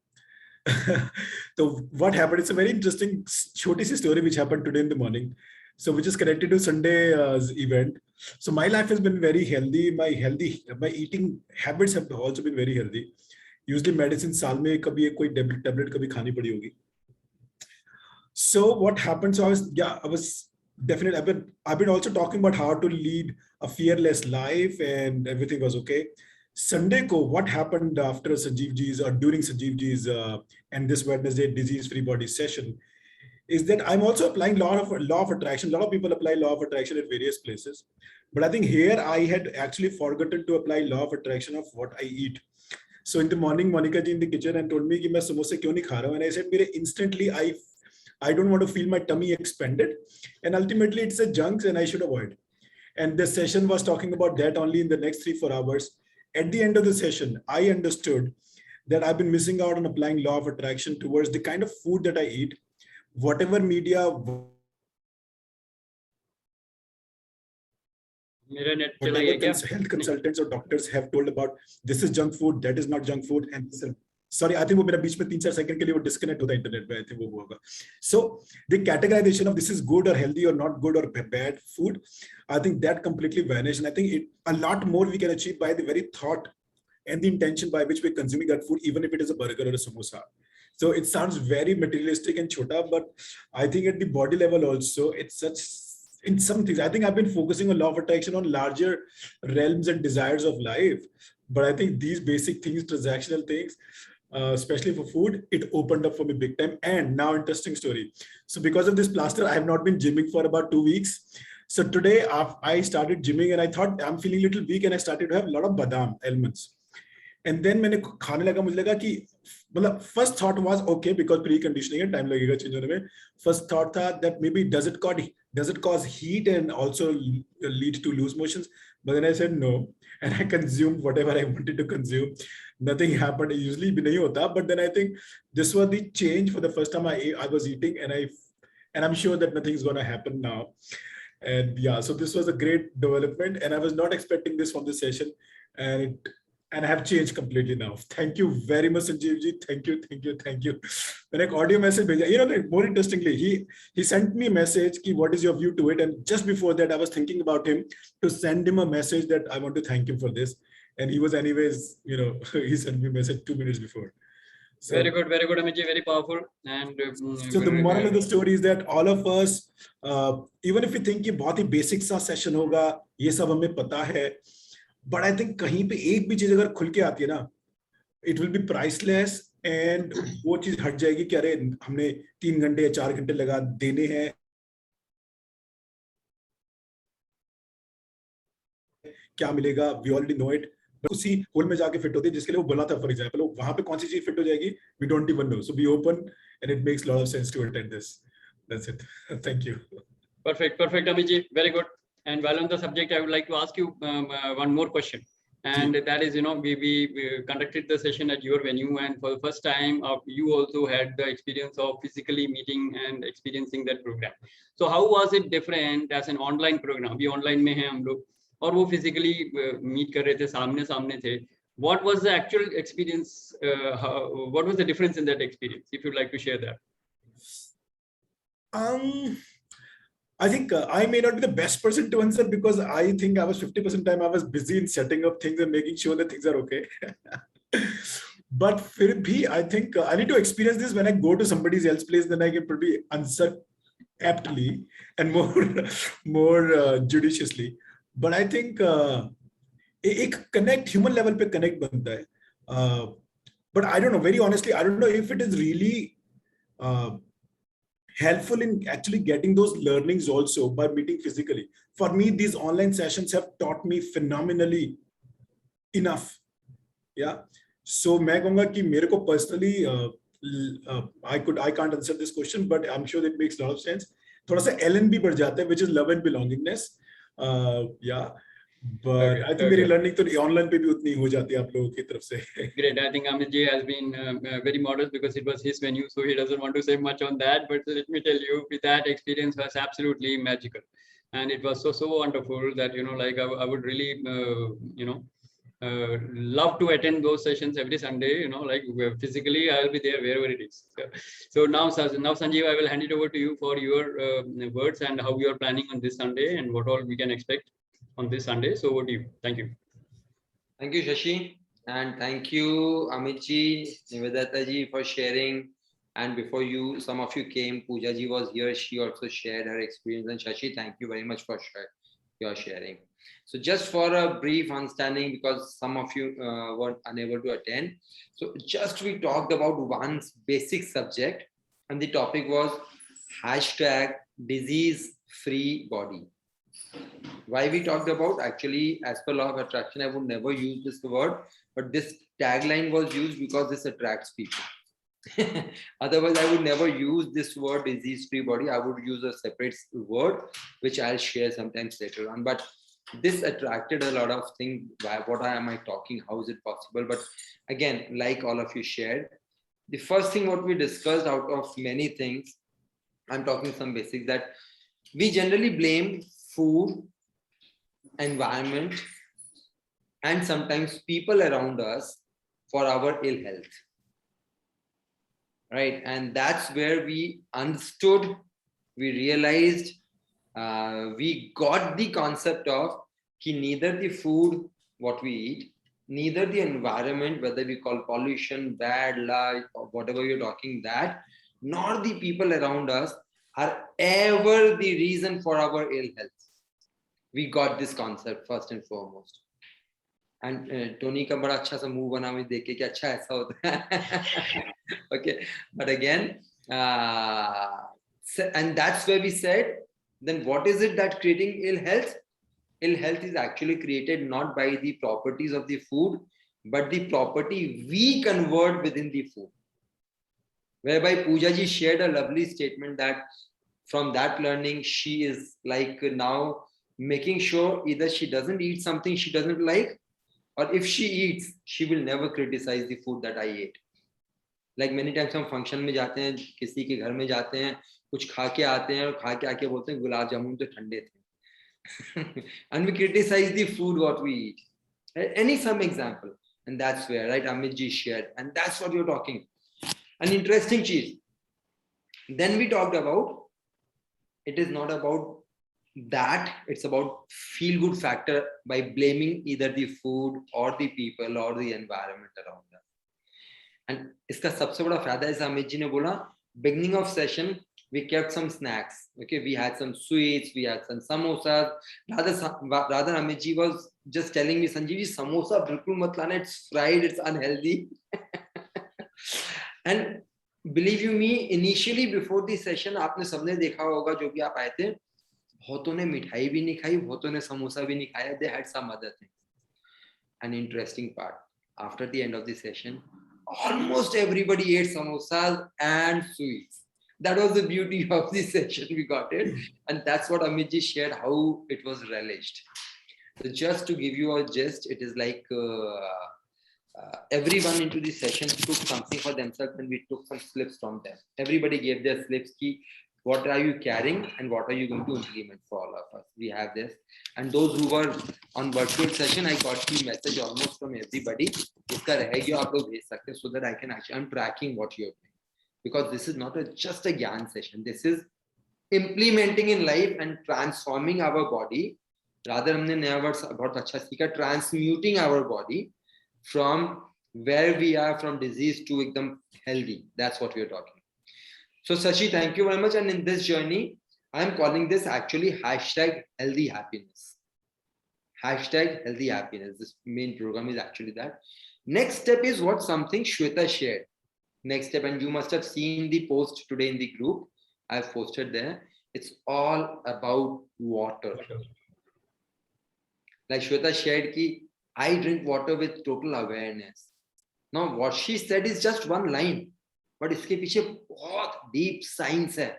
what happened? It's a very interesting छोटी सी story which happened today in the morning. So which is connected to Sunday's event. So my life has been very healthy. My eating habits have also been very healthy. Usually medicine साल में कभी कोई tablet कभी खानी पड़ी होगी. So what happened? So I was definitely, I've been also talking about how to lead a fearless life and everything was okay. Sunday ko, what happened after Sanjeev ji's or during Sanjeev ji's and this Wednesday disease-free body session is that I'm also applying law of attraction. A lot of people apply law of attraction at various places, but I think here I had actually forgotten to apply law of attraction of what I eat. So in the morning, Monica ji in the kitchen and told me कि मैं समोसे क्यों नहीं खा रहा हूँ, and I said instantly I don't want to feel my tummy expanded, and ultimately it's a junk and I should avoid. And the session was talking about that only in the next 3-4 hours. At the end of the session, I understood that I've been missing out on applying law of attraction towards the kind of food that I eat, whatever media,
मेरा net चला गया
whatever
क्या?
health consultants or doctors have told about this is junk food, that is not junk food, and sorry, I think वो मेरा बीच में 3-4 second के लिए वो डिस्कनेक्ट होता है इंटरनेट पे, I think वो होगा. So the categorization of this is good or healthy or not good or bad food, I think that completely vanished, and I think a lot more we can achieve by the very thought and the intention by which we're consuming that food, even if it is a burger or a samosa. So it sounds very materialistic and chota, but I think at the body level also, it's such, in some things, I think I've been focusing on law of attraction on larger realms and desires of life. But I think these basic things, transactional things, especially for food, it opened up for me big time. And now, interesting story. So because of this plaster, I have not been gymming for about 2 weeks. So today I started gymming and I thought I'm feeling a little weak and I started to have a lot of badam almonds. And then मैंने खाने लगा, मुझे लगा कि मतलब first thought was okay because pre-conditioning है, time लगेगा change होने में. First thought था that maybe does it cause heat and also lead to loose motions? But then I said no, and I consumed whatever I wanted to consume. Nothing happened. Usually भी नहीं होता, but then I think this was the change for the first time I was eating, and I'm sure that nothing is going to happen now. And yeah, so this was a great development, and I was not expecting this from this session, and I have changed completely now. Thank you very much, Sanjeev ji. Thank you. मैंने एक audio message भेजा. You know, more interestingly, he sent me a message कि what is your view to it, and just before that, I was thinking about him to send him a message that I want to thank him for this, and he was anyways, you know, he sent me a message 2 minutes before. So,
very good, Amit ji, very powerful. And
so the moral of the story is that all of us, even if we think कि बहुत ही basic सा session होगा, ये सब हमें पता है, but I think कहीं पे एक भी चीज अगर खुल के आती है ना, it will be priceless, and वो चीज हट जाएगी कि अरे हमने 3 घंटे या 4 घंटे लगा देने हैं, क्या मिलेगा, we already know it. उसी होल में जाके फिट होती है जिसके लिए वो बोला था. फॉर एग्जांपल वहां पे कौन सी चीज फिट हो जाएगी, we don't even know. So be open, and it makes a lot of sense to attend this. That's it. Thank you.
Perfect, Amit ji, very good. And while on the subject, I would like to ask you one more question. And that is, you know, we conducted the session at your venue, and for the first time, you also had the experience of physically meeting and experiencing that program. So how was it different as an online program? अभी online में हैं हम लोग, और वो physically meet कर रहे थे, सामने थे. What was the actual experience? What was the difference in that experience? If you'd like to share that.
I think I may not be the best person to answer because I think I was 50% time I was busy in setting up things and making sure that things are okay. But फिर भी I think I need to experience this when I go to somebody else's place, then I can probably answer aptly and more judiciously. But I think एक connect human level पे connect बनता है. But I don't know, very honestly, I don't know if it is really helpful in actually getting those learnings also by meeting physically. For me, these online sessions have taught me phenomenally enough. Yeah. So मैं कहूँगा कि मेरे को personally I can't answer this question, but I'm sure it makes a lot of sense. थोड़ा सा LNB बढ़ जाता है, which is love and belongingness. Yeah. But I think मेरी learning तो online पे भी उतनी हो जाती है आप लोगों की तरफ से.
Great. I think Amit ji has been very modest because it was his venue, so he doesn't want to say much on that. But let me tell you, that experience was absolutely magical, and it was so wonderful that, you know, like I would really love to attend those sessions every Sunday. You know, like physically I will be there wherever it is. So now Sanjeev, I will hand it over to you for your words and how you are planning on this Sunday and what all we can expect on this Sunday. So over to you. Thank you.
Thank you, Shashi. And thank you, Amit ji, Nivedita ji, for sharing. And before you, some of you came, Pooja ji was here. She also shared her experience. And Shashi, thank you very much for your sharing. So just for a brief understanding, because some of you were unable to attend. So just we talked about one basic subject, and the topic was #disease-free body. Why we talked about, actually, as per law of attraction, I would never use this word, but this tagline was used because this attracts people. Otherwise, I would never use this word disease-free body. I would use a separate word, which I'll share sometimes later on. But this attracted a lot of things. What am I talking? How is it possible? But again, like all of you shared, the first thing what we discussed out of many things, I'm talking some basics, that we generally blame food environment, and sometimes people around us for our ill health. Right? And that's where we understood, we realized, we got the concept of ki neither the food, what we eat, neither the environment, whether we call pollution, bad light, or whatever you're talking, that, nor the people around us are ever the reason for our ill health. We got this concept first and foremost. And Tony का बड़ा अच्छा सा move बना मैं देख के कि अच्छा ऐसा होता है. Okay, but again, and that's where we said, then what is it that creating ill health? Ill health is actually created not by the properties of the food, but the property we convert within the food. Whereby Pooja ji shared a lovely statement that from that learning, she is like now making sure either she doesn't eat something she doesn't like, or if she eats, she will never criticize the food that I ate. Like many times हम function में जाते हैं, किसी के घर में जाते हैं, कुछ खा के आते हैं और खा के आके बोलते हैं गुलाब जामुन तो ठंडे थे. And we criticize the food what we eat. Any some example. And that's where, right, Amit ji shared. And that's what you're talking. An interesting cheese. Then we talked about, it is not about that, it's about feel good factor by blaming either the food or the people or the environment around us. And iska sabse bada fayda is Amit ji ne bola, beginning of session we kept some snacks. Okay, we had some sweets, we had some samosas. Rather Amit ji was just telling me, Sanjeev ji, samosa bilkul mat lana, it's fried, it's unhealthy. And believe you me, initially before the session आपने सबने देखा होगा जो भी आप आए थे, बहुतों ने मिठाई भी नहीं खाई, बहुतों ने समोसा भी नहीं खाया. They had some other things. An interesting part, after the end of the session, almost everybody ate samosas and sweets. That was the beauty of the session. We got it, and that's what Amit ji shared, how it was relished. So just to give you a gist, it is like everyone into the session took something for themselves, and we took some slips from them. Everybody gave their slips. Ki, what are you carrying and what are you going to implement for all of us? We have this. And those who were on virtual session, I got the message almost from everybody. Iska rahegi aap log bhej sakte, so that I can actually, I'm tracking what you're doing. Because this is not just a Gyan session. This is implementing in life and transforming our body. Rather, हमने नया word बहुत अच्छा सीखा, transmuting our body from where we are, from disease to ekdam healthy. That's what we are talking. So Shashi, thank you very much. And in this journey, I'm calling this actually hashtag healthy happiness. Hashtag healthy happiness. This main program is actually that. Next step is what something Shweta shared. Next step, and you must have seen the post today in the group. I've posted there. It's all about water. Like Shweta shared ki, I drink water with total awareness. Now what she said is just one line, but iske piche bahut deep science hai.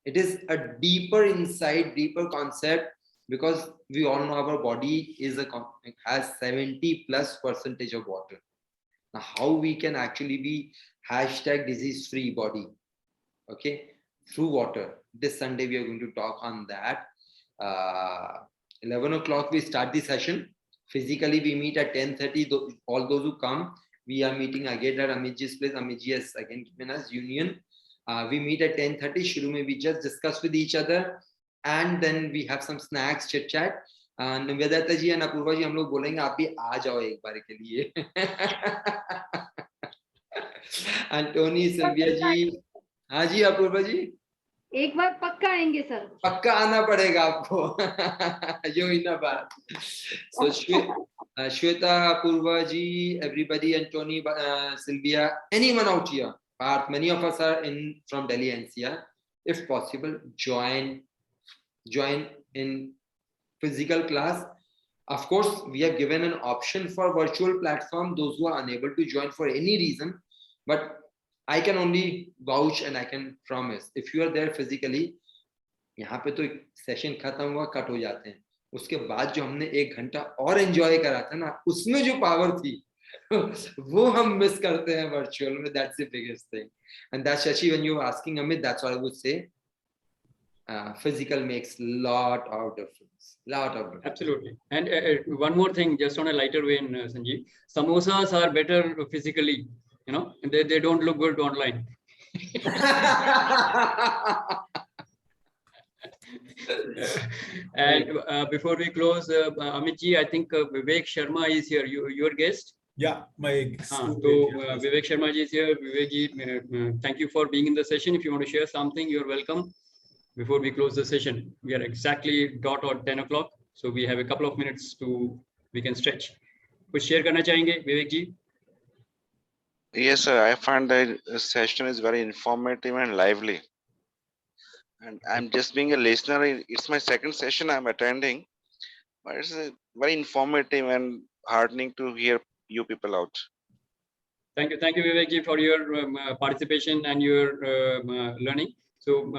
It is a deeper insight, deeper concept, because we all know our body has 70+% of water. Now how we can actually be hashtag disease-free body, okay, through water. This Sunday we are going to talk on that. 11 o'clock we start the session. Physically we meet at 10:30. All those who come, we are meeting again at Amit ji's place. Amit ji has again given us union. We meet at 10:30. Shuru mein we just discuss with each other, and then we have some snacks, chit chat. Nivedata ji and Apurva ji, हम लोग बोलेंगे आप भी आ जाओ एक बार के लिए. And Tony, Sylvia ji, हाँ जी अपूर्वा जी,
एक बार पक्का आएंगे सर.
पक्का आना पड़ेगा आपको. यो ही ना बात. So Shweta, Apurva ji, everybody, and Tony, Sylvia, anyone out here. Many of us are in from Delhi NCR. If possible, join in physical class. Of course, we have given an option for virtual platform. Those who are unable to join for any reason, but I can only vouch and I can promise, if you are there physically, यहाँ पे तो session खत्म हुआ, cut हो जाते हैं. उसके बाद जो हमने 1 घंटा और एंजॉय करा था ना, उसमें जो पावर थी वो हम मिस करते हैं वर्चुअल में. That's the biggest thing. And that's Shashi, when you were asking Amit, that's what I would say. physical makes lot of difference.
Absolutely. And one more thing, just on a lighter vein, Sanjeev, samosas are better physically. You know, they don't look good online. And before we close, Amit ji, I think Vivek Sharma is here. Your guest.
Yeah, my.
So Vivek Sharma ji is here. Vivek ji, thank you for being in the session. If you want to share something, you're welcome. Before we close the session, we are exactly dot on 10 o'clock. So we have a couple of minutes we can stretch. कुछ share करना चाहेंगे, Vivek ji?
Yes, sir. I find that the session is very informative and lively. And I'm just being a listener. It's my second session I'm attending, but it's very informative and heartening to hear you people out.
Thank you, Vivek ji, for your participation and your learning. So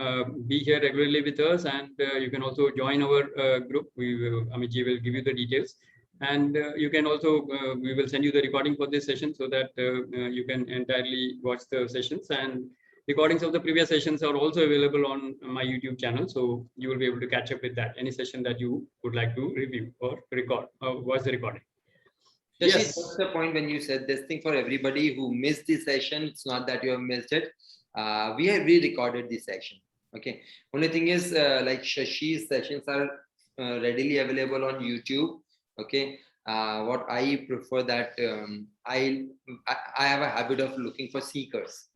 be here regularly with us, and you can also join our group. Amit ji will give you the details, and you can also we will send you the recording for this session so that you can entirely watch the sessions, and recordings of the previous sessions are also available on my YouTube channel. So you will be able to catch up with that. Any session that you would like to review or record or watch the recording.
Yes. What's the point when you said this thing for everybody who missed the session? It's not that you have missed it. We have re-recorded the session. Okay. Only thing is, like Shashi's sessions are readily available on YouTube. Okay. What I prefer that I have a habit of looking for seekers.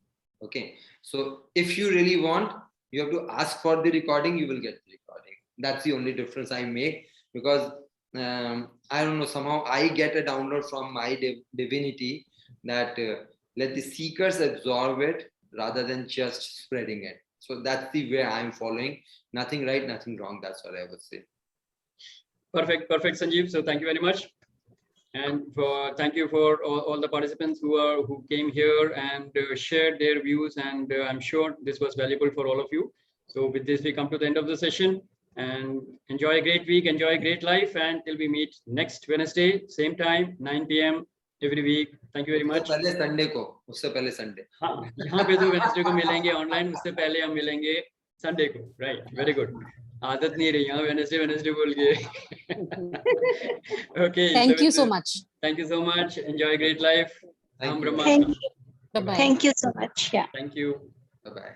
Okay. So if you really want, you have to ask for the recording. You will get the recording. That's the only difference I make, because I don't know, somehow I get a download from my divinity that let the seekers absorb it rather than just spreading it. So that's the way I'm following. Nothing right, nothing wrong. That's what I would say.
Perfect, Sanjeev. So thank you very much. And thank you for all the participants who came here and shared their views. And I'm sure this was valuable for all of you. So with this, we come to the end of the session. And enjoy a great week, enjoy a great life, and till we meet next Wednesday, same time, 9 p.m. every week. Thank you very much.
पहले Sunday को, उससे पहले Sunday.
हाँ, यहाँ पे तो Wednesday को मिलेंगे ऑनलाइन, उससे पहले हम मिलेंगे संडे को, right? Very good. आदत नहीं रही यहाँ वेडनेसडे बोल के. Okay.
Thank you so much.
Thank you so much. Enjoy a great life.
Thank you.
Brahma.
Bye bye.
Thank you so much. Yeah.
Thank you.
Bye bye.